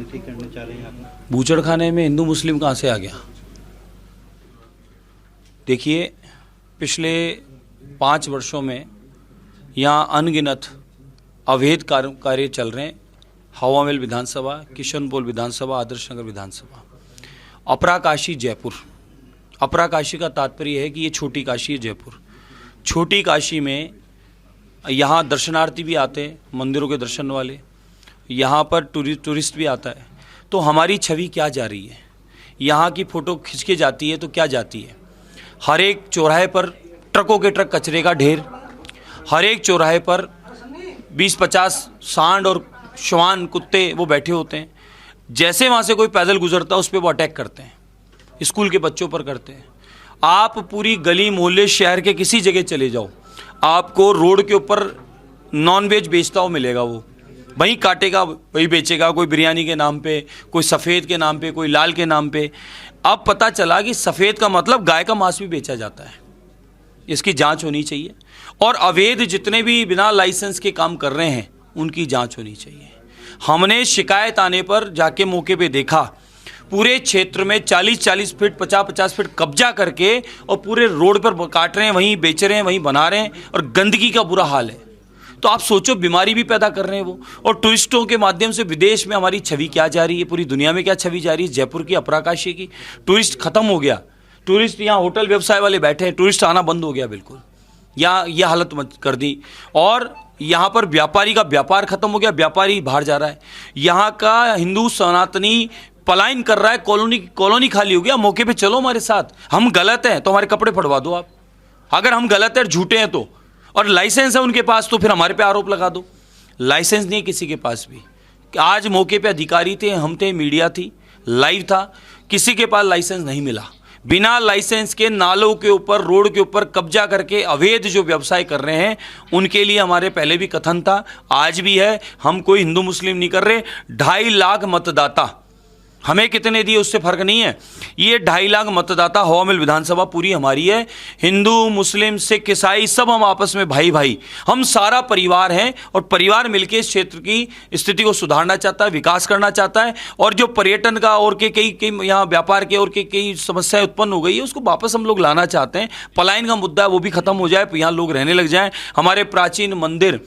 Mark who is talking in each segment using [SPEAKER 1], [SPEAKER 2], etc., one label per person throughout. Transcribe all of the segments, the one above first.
[SPEAKER 1] ठीक करने चाह रहे हैं आप?
[SPEAKER 2] बूचड़खाने में हिंदू मुस्लिम कहाँ से आ गया? देखिए, पिछले 5 वर्षों में यहाँ अनगिनत अवैध कार्य चल रहे हैं। हवामेल विधानसभा, किशनपोल विधानसभा, आदर्श नगर विधानसभा, अपराकाशी जयपुर। अपराकाशी का तात्पर्य है कि ये छोटी काशी है जयपुर। छोटी काशी में यहाँ दर्शनार्थी भी आते हैं, मंदिरों के दर्शन वाले, यहाँ पर टूरिस्ट भी आता है। तो हमारी छवि क्या जा रही है? यहाँ की फ़ोटो खिंच के जाती है तो क्या जाती है? हर एक चौराहे पर ट्रकों के ट्रक कचरे का ढेर, हर एक चौराहे पर 20-50 सांड और श्वान कुत्ते वो बैठे होते हैं। जैसे वहाँ से कोई पैदल गुजरता है उस पर वो अटैक करते हैं, स्कूल के बच्चों पर करते हैं। आप पूरी गली मोहल्ले शहर के किसी जगह चले जाओ, आपको रोड के ऊपर नॉनवेज बेचता हुआ मिलेगा। वो वहीं काटेगा, वही बेचेगा, कोई बिरयानी के नाम पे, कोई सफ़ेद के नाम पे, कोई लाल के नाम पे। अब पता चला कि सफ़ेद का मतलब गाय का मांस भी बेचा जाता है। इसकी जांच होनी चाहिए और अवैध जितने भी बिना लाइसेंस के काम कर रहे हैं उनकी जांच होनी चाहिए। हमने शिकायत आने पर जाके मौके पे देखा, पूरे क्षेत्र में 40-40 फीट 50-50 फीट कब्जा करके और पूरे रोड पर काट रहे हैं, वहीं बेच रहे हैं, वहीं बना रहे हैं और गंदगी का बुरा हाल है। तो आप सोचो, बीमारी भी पैदा कर रहे हैं वो। और टूरिस्टों के माध्यम से विदेश में हमारी छवि क्या जा रही है, पूरी दुनिया में क्या छवि जा रही है? जयपुर की, अपराकाशी की। टूरिस्ट खत्म हो गया। टूरिस्ट यहाँ होटल व्यवसाय वाले बैठे हैं, टूरिस्ट आना बंद हो गया बिल्कुल। यहाँ यह हालत कर दी। और यहाँ पर व्यापारी का व्यापार खत्म हो गया, व्यापारी बाहर जा रहा है। यहाँ का हिंदू सनातनी पलायन कर रहा है, कॉलोनी खाली हो गया। मौके पे चलो हमारे साथ, हम गलत हैं तो हमारे कपड़े फड़वा दो आप, अगर हम गलत हैं झूठे हैं तो। और लाइसेंस है उनके पास तो फिर हमारे पे आरोप लगा दो। लाइसेंस नहीं है किसी के पास भी। आज मौके पे अधिकारी थे, हम थे, मीडिया थी, लाइव था, किसी के पास लाइसेंस नहीं मिला। बिना लाइसेंस के नालों के ऊपर, रोड के ऊपर कब्जा करके अवैध जो व्यवसाय कर रहे हैं उनके लिए हमारे पहले भी कथन था, आज भी है। हम कोई हिंदू मुस्लिम नहीं कर रहे। 2.5 लाख मतदाता, हमें कितने दिए उससे फर्क नहीं है। ये 2.5 लाख मतदाता, हवामेल विधानसभा पूरी हमारी है। हिंदू मुस्लिम सिख ईसाई सब हम आपस में भाई भाई, हम सारा परिवार हैं। और परिवार मिलकर इस क्षेत्र की स्थिति को सुधारना चाहता है, विकास करना चाहता है। और जो पर्यटन का और के कई यहाँ व्यापार के और कई समस्याएं उत्पन्न हो गई है, उसको वापस हम लोग लाना चाहते हैं। पलायन का मुद्दा है वो भी खत्म हो जाए, यहाँ लोग रहने लग जाएं। हमारे प्राचीन मंदिर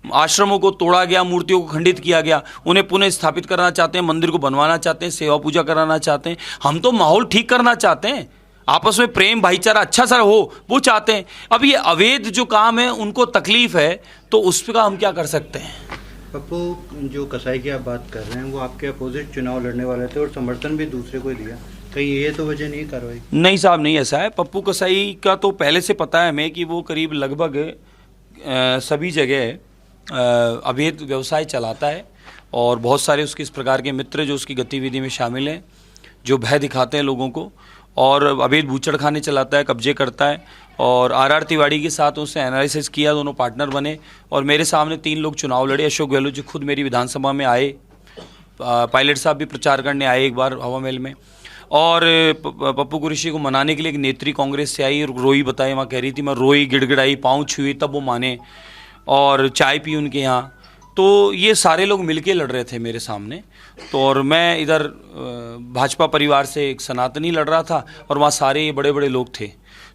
[SPEAKER 2] आश्रमों को तोड़ा गया, मूर्तियों को खंडित किया गया, उन्हें पुनः स्थापित करना चाहते हैं, मंदिर को बनवाना चाहते हैं, सेवा पूजा कराना चाहते हैं। हम तो माहौल ठीक करना चाहते हैं, आपस में प्रेम भाईचारा अच्छा सा हो वो चाहते हैं। अब ये अवैध जो काम है उनको तकलीफ है तो उस पर हम क्या कर सकते हैं?
[SPEAKER 1] पप्पू जो कसाई की आप बात कर रहे हैं वो आपके अपोजिट चुनाव लड़ने वाले थे और समर्थन भी दूसरे को दिया, कहीं ये तो वजह नहीं कार्रवाई?
[SPEAKER 2] नहीं साहब, नहीं ऐसा है। पप्पू कसाई का तो पहले से पता है हमें कि वो करीब लगभग सभी जगह अवैध व्यवसाय चलाता है और बहुत सारे उसके इस प्रकार के मित्र जो उसकी गतिविधि में शामिल हैं, जो भय दिखाते हैं लोगों को, और अवैध बूचड़खाने चलाता है, कब्जे करता है। और आर तिवारी के साथ उसने एनालिसिस किया, दोनों पार्टनर बने और मेरे सामने 3 लोग चुनाव लड़े। अशोक गहलोत जी खुद मेरी विधानसभा में आए, पायलट साहब भी प्रचार करने आए एक बार हवामेल में, और पप्पू कुरैशी को मनाने के लिए एक नेत्री कांग्रेस से आई और रोई बताई, वहाँ कह रही थी मैं रोई, गिड़गिड़ाई, पाँव छुई तब वो माने, और चाय पी उनके यहाँ। तो ये सारे लोग मिलके लड़ रहे थे मेरे सामने। तो और मैं इधर भाजपा परिवार से एक सनातनी लड़ रहा था और वहाँ सारे ये बड़े बड़े लोग थे।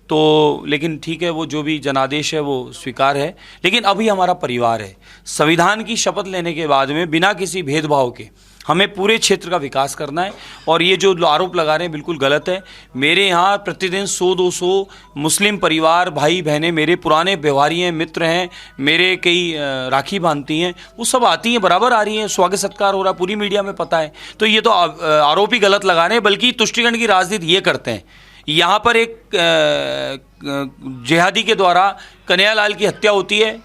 [SPEAKER 2] तो लेकिन ठीक है, वो जो भी जनादेश है वो स्वीकार है, लेकिन अभी हमारा परिवार है। संविधान की शपथ लेने के बाद में बिना किसी भेदभाव के हमें पूरे क्षेत्र का विकास करना है। और ये जो आरोप लगा रहे हैं बिल्कुल गलत है। मेरे यहाँ प्रतिदिन 100-200 मुस्लिम परिवार, भाई बहनें, मेरे पुराने व्यवहारी हैं, मित्र हैं, मेरे कई राखी बांधती हैं, वो सब आती हैं, बराबर आ रही हैं, स्वागत सत्कार हो रहा है, पूरी मीडिया में पता है। तो ये तो आरोप ही गलत लगा रहे हैं, बल्कि तुष्टिकरण की राजनीति ये करते हैं। यहाँ पर एक जिहादी के द्वारा कन्हैयालाल की हत्या होती है,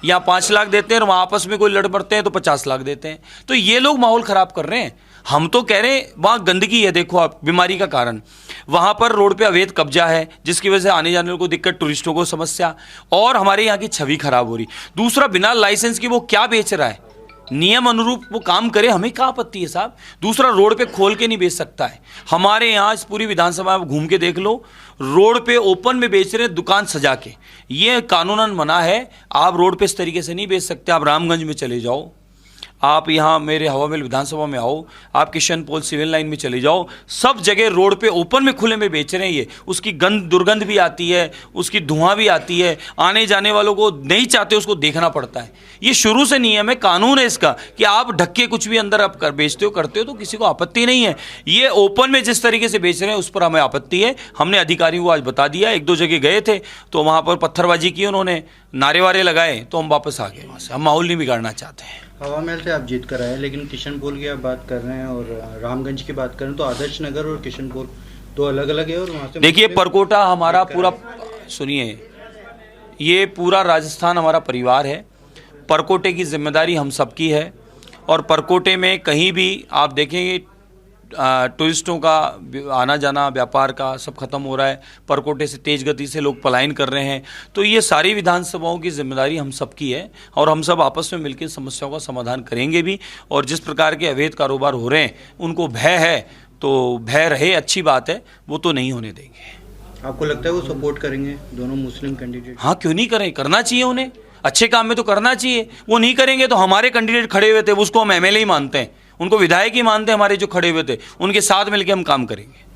[SPEAKER 2] यहाँ 5 लाख देते हैं और वहाँ आपस में कोई लड़ पड़ते हैं तो 50 लाख देते हैं। तो ये लोग माहौल ख़राब कर रहे हैं। हम तो कह रहे हैं वहाँ गंदगी है, देखो आप, बीमारी का कारण वहाँ पर रोड पे अवैध कब्जा है, जिसकी वजह से आने जाने को दिक्कत, टूरिस्टों को समस्या, और हमारे यहाँ की छवि खराब हो रही। दूसरा, बिना लाइसेंस के वो क्या बेच रहा है, नियम अनुरूप वो काम करे, हमें क्या आपत्ति है साहब। दूसरा, रोड पे खोल के नहीं बेच सकता है। हमारे यहाँ इस पूरी विधानसभा में घूम के देख लो, रोड पे ओपन में बेच रहे हैं, दुकान सजा के। ये कानूनन मना है, आप रोड पे इस तरीके से नहीं बेच सकते। आप रामगंज में चले जाओ, आप यहाँ मेरे हवा महल विधानसभा में आओ, आप किशन पोल सिविल लाइन में चले जाओ, सब जगह रोड पे ओपन में खुले में बेच रहे हैं ये। उसकी दुर्गंध भी आती है, उसकी धुआं भी आती है, आने जाने वालों को नहीं चाहते उसको देखना पड़ता है। ये शुरू से नियम है, कानून है इसका कि आप ढक के कुछ भी अंदर आप बेचते हो करते हो तो किसी को आपत्ति नहीं है। ये ओपन में जिस तरीके से बेच रहे हैं उस पर हमें आपत्ति है। हमने अधिकारियों को आज बता दिया, एक दो जगह गए थे तो वहाँ पर पत्थरबाजी की, उन्होंने नारे वारे लगाए तो हम वापस आ गए वहाँ से। हम माहौल नहीं बिगाड़ना चाहते हैं।
[SPEAKER 1] हवा महल से आप जीत कर आए, लेकिन किशन पोल की आप बात कर रहे हैं और रामगंज की बात कर रहे हैं, तो आदर्श नगर और किशन पोल दो अलग अलग है। और वहाँ से
[SPEAKER 2] देखिए, परकोटा हमारा पूरा, सुनिए, ये पूरा राजस्थान हमारा परिवार है। परकोटे की जिम्मेदारी हम सबकी है और परकोटे में कहीं भी आप देखेंगे टूरिस्टों का आना जाना, व्यापार का सब खत्म हो रहा है। परकोटे से तेज गति से लोग पलायन कर रहे हैं। तो ये सारी विधानसभाओं की जिम्मेदारी हम सबकी है और हम सब आपस में मिलकर समस्याओं का समाधान करेंगे भी। और जिस प्रकार के अवैध कारोबार हो रहे हैं उनको भय है तो भय रहे, अच्छी बात है, वो तो नहीं होने देंगे।
[SPEAKER 1] आपको लगता है वो सपोर्ट करेंगे दोनों मुस्लिम कैंडिडेट?
[SPEAKER 2] हाँ, क्यों नहीं करें, करना चाहिए उन्हें, अच्छे काम में तो करना चाहिए। वो नहीं करेंगे तो हमारे कैंडिडेट खड़े हुए थे उसको हम एमएलए ही मानते हैं, उनको विधायक ही मानते हैं, हमारे जो खड़े हुए थे उनके साथ मिलकर हम काम करेंगे।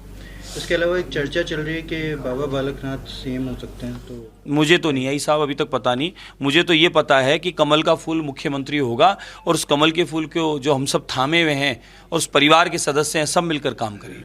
[SPEAKER 1] इसके अलावा एक चर्चा चल रही है कि बाबा बालकनाथ सीएम हो सकते हैं, तो
[SPEAKER 2] मुझे तो नहीं आई साहब, अभी तक पता नहीं। मुझे तो ये पता है कि कमल का फूल मुख्यमंत्री होगा और उस कमल के फूल को जो हम सब थामे हुए हैं और उस परिवार के सदस्य हैं सब मिलकर काम करें।